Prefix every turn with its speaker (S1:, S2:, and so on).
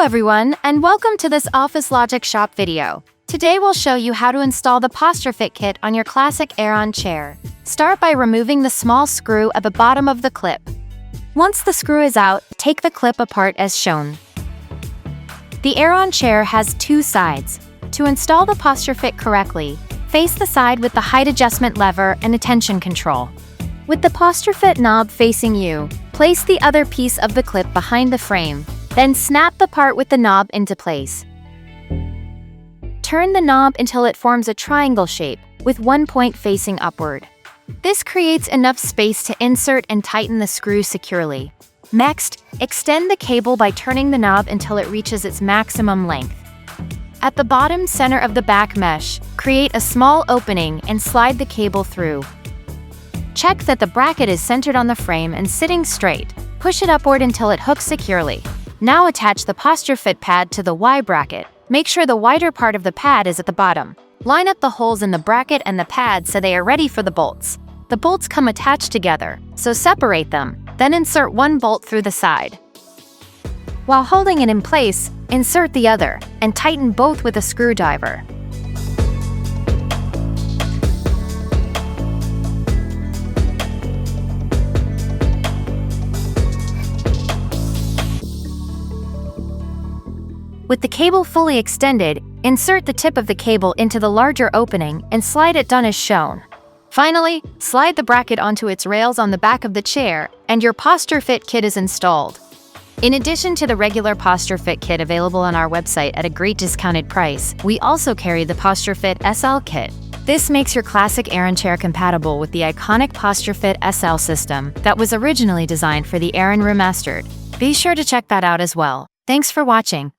S1: everyone, and welcome to this Office Logic Shop video. Today we'll show you how to install the PostureFit kit on your classic Aeron chair. Start by removing the small screw at the bottom of the clip. Once the screw is out, take the clip apart as shown. The Aeron chair has two sides. To install the PostureFit correctly, face the side with the height adjustment lever and attention control. With the PostureFit knob facing you, place the other piece of the clip behind the frame. Then snap the part with the knob into place. Turn the knob until it forms a triangle shape, with one point facing upward. This creates enough space to insert and tighten the screw securely. Next, extend the cable by turning the knob until it reaches its maximum length. At the bottom center of the back mesh, create a small opening and slide the cable through. Check that the bracket is centered on the frame and sitting straight. Push it upward until it hooks securely. Now attach the PostureFit pad to the Y bracket. Make sure the wider part of the pad is at the bottom. Line up the holes in the bracket and the pad so they are ready for the bolts. The bolts come attached together, so separate them, then insert one bolt through the side. While holding it in place, insert the other, and tighten both with a screwdriver. With the cable fully extended, insert the tip of the cable into the larger opening and slide it down as shown. Finally, slide the bracket onto its rails on the back of the chair, and your PostureFit kit is installed. In addition to the regular PostureFit kit available on our website at a great discounted price, we also carry the PostureFit SL kit. This makes your classic Aeron chair compatible with the iconic PostureFit SL system that was originally designed for the Aeron Remastered. Be sure to check that out as well. Thanks for watching.